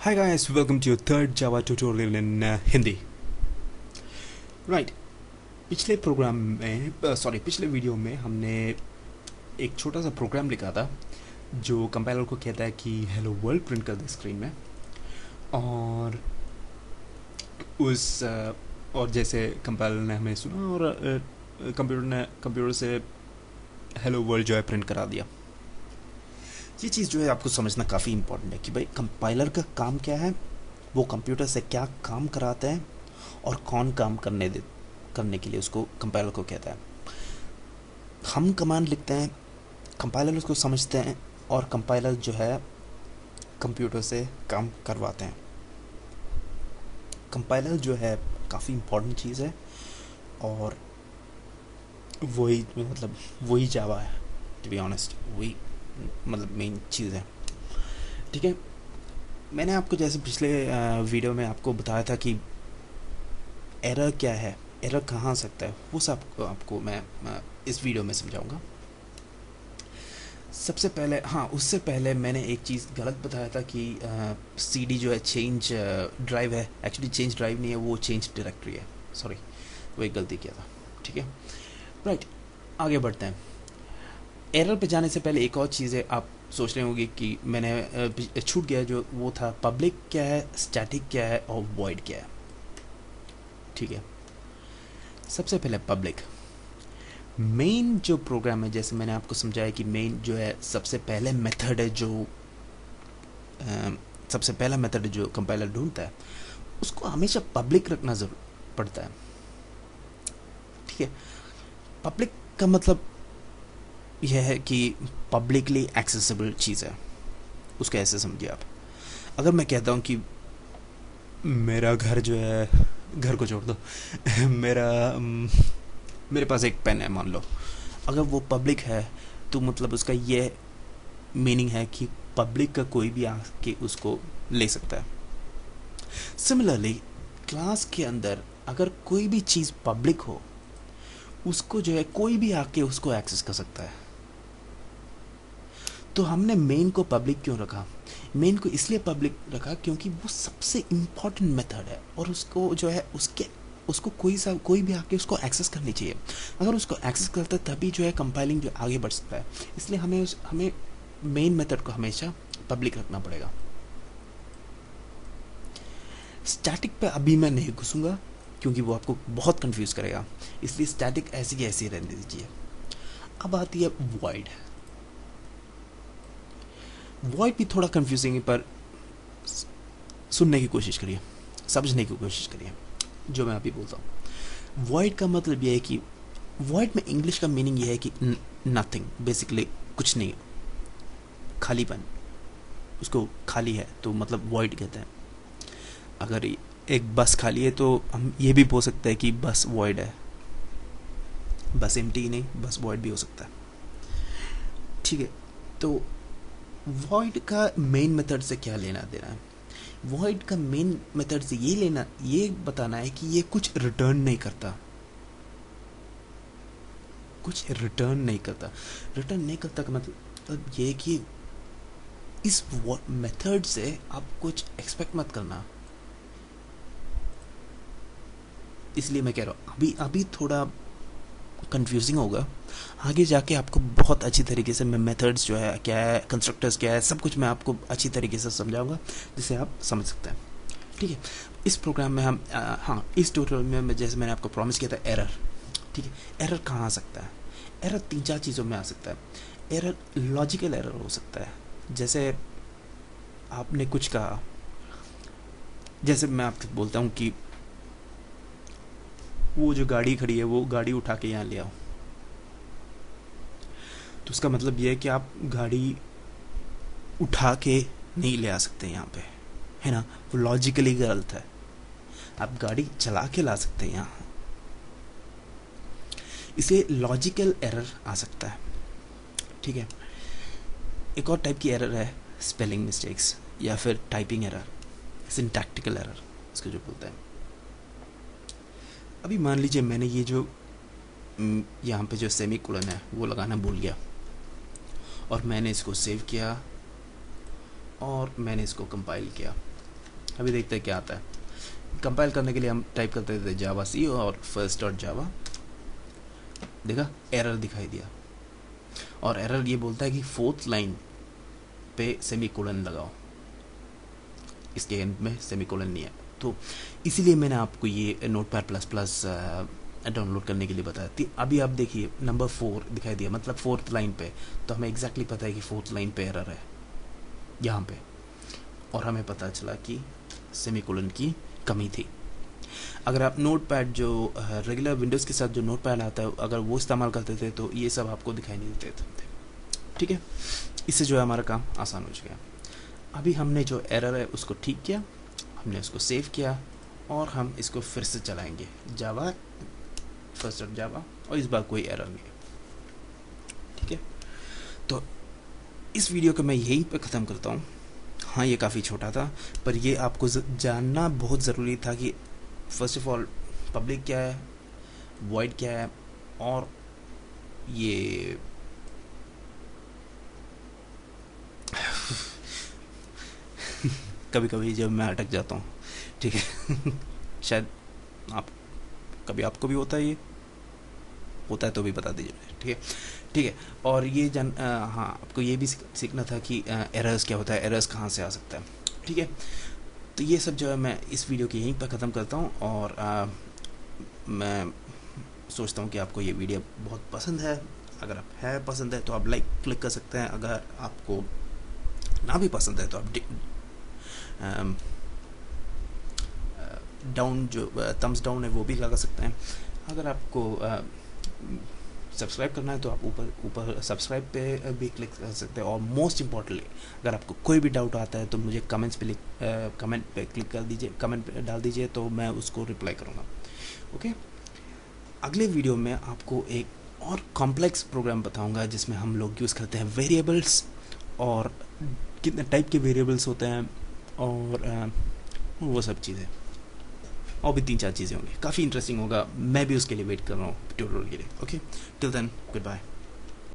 Hi guys, welcome to your third Java tutorial in Hindi. Right, पिछले programme में पिछले video में हमने एक छोटा सा प्रोग्राम लिखा था जो कंपाइलर को कहता है कि हेलो वर्ल्ड प्रिंट कर दे स्क्रीन में। और और जैसे कंपाइलर ने हमें सुना और कंप्यूटर से हेलो वर्ल्ड जो है प्रिंट करा दिया। ये चीज़ जो है आपको समझना काफ़ी इंपॉर्टेंट है कि भाई कंपाइलर का काम क्या है, वो कंप्यूटर से क्या काम कराते हैं और कौन काम करने के लिए उसको कंपाइलर को कहता है। हम कमांड लिखते हैं, कंपाइलर उसको समझते हैं और कंपाइलर जो है कंप्यूटर से काम करवाते हैं। कंपाइलर जो है काफ़ी इंपॉर्टेंट चीज़ है और वही जावा है, टू बी ऑनेस्ट, वही मेन चीज़ है। ठीक है, मैंने आपको जैसे पिछले वीडियो में आपको बताया था कि एरर क्या है, एरर कहाँ आ सकता है, वो सब आपको मैं इस वीडियो में समझाऊंगा। सबसे पहले उससे पहले मैंने एक चीज़ गलत बताया था कि सीडी जो है चेंज ड्राइव है। एक्चुअली चेंज ड्राइव नहीं है, वो चेंज डायरेक्टरी है। सॉरी, वो एक गलती किया था। ठीक है, राइट, आगे बढ़ते हैं। एरर पे जाने से पहले एक और चीज़ है, आप सोच रहे होंगे कि मैंने छूट गया जो वो था, पब्लिक क्या है, स्टैटिक क्या है और वॉइड क्या है। ठीक है, सबसे पहले पब्लिक। मेन जो प्रोग्राम है, जैसे मैंने आपको समझाया कि मेन जो है सबसे पहले मेथड है सबसे पहला मेथड जो कंपाइलर ढूंढता है, उसको हमेशा पब्लिक रखना जरूर पड़ता है। ठीक है, पब्लिक का मतलब यह है कि पब्लिकली एक्सेसिबल चीज़ है, उसको ऐसे समझिए आप। अगर मैं कहता हूँ कि मेरा घर जो है, घर को छोड़ दो मेरे पास एक पेन है मान लो, अगर वो पब्लिक है तो मतलब उसका ये मीनिंग है कि पब्लिक का कोई भी आके उसको ले सकता है। सिमिलरली क्लास के अंदर अगर कोई भी चीज़ पब्लिक हो, उसको जो है कोई भी आके उसको एक्सेस कर सकता है। तो हमने मेन को पब्लिक क्यों रखा? मेन को इसलिए पब्लिक रखा क्योंकि वो सबसे इम्पॉर्टेंट मेथड है और उसको जो है उसको कोई भी आके उसको एक्सेस करनी चाहिए। अगर उसको एक्सेस करता है तभी जो है कंपाइलिंग जो आगे बढ़ सकता है। इसलिए हमें मेन मेथड को हमेशा पब्लिक रखना पड़ेगा। स्टैटिक पे अभी मैं नहीं घुसूंगा क्योंकि वो आपको बहुत कंफ्यूज करेगा, इसलिए स्टैटिक ऐसी की ऐसी रहने दीजिए। अब आती है वॉइड। वॉइड भी थोड़ा कंफ्यूजिंग है, पर सुनने की कोशिश करिए, समझने की कोशिश करिए जो मैं अभी बोलता हूँ। वॉइड का मतलब यह है कि वॉइड में इंग्लिश का मीनिंग यह है कि नथिंग, बेसिकली कुछ नहीं, खालीपन। उसको खाली है तो मतलब वॉइड कहते हैं। अगर एक बस खाली है तो हम ये भी बोल सकते हैं कि बस वॉइड है। बस एम्प्टी नहीं, बस वॉइड भी हो सकता है। ठीक है, तो वॉइड का मेन मेथड से क्या लेना देना है? वॉइड का मेन मेथड से ये बताना है कि ये कुछ रिटर्न नहीं करता, रिटर्न नहीं करता का मतलब ये कि इस मेथड से आप कुछ एक्सपेक्ट मत करना। इसलिए मैं कह रहा हूँ अभी थोड़ा कंफ्यूजिंग होगा, आगे जाके आपको बहुत अच्छी तरीके से मैं मेथड्स जो है क्या है, कंस्ट्रक्टर्स क्या है, सब कुछ मैं आपको अच्छी तरीके से समझाऊंगा जिससे आप समझ सकते हैं। ठीक है, इस प्रोग्राम में हम इस ट्यूटोरियल में जैसे मैंने आपको प्रॉमिस किया था, एरर। ठीक है, एरर कहाँ आ सकता है? एरर 3-4 चीज़ों में आ सकता है। एरर लॉजिकल एरर हो सकता है, जैसे आपने कुछ कहा, जैसे मैं आपको बोलता हूँ कि वो जो गाड़ी खड़ी है वो गाड़ी उठा के यहाँ ले आओ, तो उसका मतलब ये है कि आप गाड़ी उठा के नहीं ले आ सकते यहाँ पे, है ना? वो लॉजिकली गलत है। आप गाड़ी चला के ला सकते हैं यहाँ, इसलिए लॉजिकल एरर आ सकता है। ठीक है, एक और टाइप की एरर है स्पेलिंग मिस्टेक्स या फिर टाइपिंग एरर, सिंटैक्टिकल एरर इसको जो बोलते हैं। अभी मान लीजिए मैंने ये जो यहाँ पे जो सेमी कोलन है वो लगाना भूल गया और मैंने इसको सेव किया और मैंने इसको कंपाइल किया। अभी देखते हैं क्या आता है। कंपाइल करने के लिए हम टाइप करते थे जावा सी और फर्स्ट डॉट जावा, देखा एरर दिखाई दिया, और एरर ये बोलता है कि 4th लाइन पे सेमीकोलन लगाओ, इसके एंड में सेमीकोलन नहीं है। तो इसीलिए मैंने आपको ये नोटपैड प्लस प्लस डाउनलोड करने के लिए बताया थी। अभी आप देखिए नंबर 4 दिखाई दिया, मतलब 4th लाइन पे, तो हमें एग्जैक्टली पता है कि 4th लाइन पे एरर है यहाँ पे, और हमें पता चला कि सेमीकोलन की कमी थी। अगर आप नोटपैड जो रेगुलर विंडोज़ के साथ जो नोटपैड आता है, अगर वो इस्तेमाल करते थे तो ये सब आपको दिखाई नहीं देते थे। ठीक है, इससे जो है हमारा काम आसान हो गया। अभी हमने जो एरर है उसको ठीक किया, हमने उसको सेव किया, और हम इसको फिर से चलाएंगे जावा फर्स्ट डॉट जावा, और इस बार कोई एरर नहीं है। ठीक है, तो इस वीडियो को मैं यहीं पे ख़त्म करता हूँ। हाँ, ये काफ़ी छोटा था, पर ये आपको जानना बहुत ज़रूरी था कि फर्स्ट ऑफ ऑल पब्लिक क्या है, वॉइड क्या है, और ये कभी कभी जब मैं अटक जाता हूँ, ठीक है शायद आप कभी आपको भी होता है, ये होता है तो भी बता दीजिए मुझे। ठीक है, ठीक है। और ये हाँ, आपको ये भी सीखना था कि एरर्स क्या होता है, एरर्स कहाँ से आ सकता है। ठीक है, तो ये सब जो है मैं इस वीडियो की यहीं पर ख़त्म करता हूँ, और मैं सोचता हूँ कि आपको ये वीडियो बहुत पसंद है। अगर आप पसंद है तो आप लाइक क्लिक कर सकते हैं, अगर आपको ना भी पसंद है तो आप डाउन जो थम्स डाउन है वो भी लगा सकते हैं। अगर आपको सब्सक्राइब करना है तो आप ऊपर सब्सक्राइब पे भी क्लिक कर सकते हैं। और मोस्ट इम्पॉर्टेंटली, अगर आपको कोई भी डाउट आता है तो मुझे कमेंट पे क्लिक कर दीजिए, कमेंट पे डाल दीजिए, तो मैं उसको रिप्लाई करूँगा। ओके, अगले वीडियो में आपको एक और कॉम्प्लेक्स प्रोग्राम बताऊँगा जिसमें हम लोग यूज़ करते हैं वेरिएबल्स, और कितने टाइप के वेरिएबल्स होते हैं, और वो सब चीज़ें, और भी 3-4 चीज़ें होंगी। काफ़ी इंटरेस्टिंग होगा, मैं भी उसके लिए वेट कर रहा हूँ ट्यूटोरियल के लिए। Okay, till then good bye.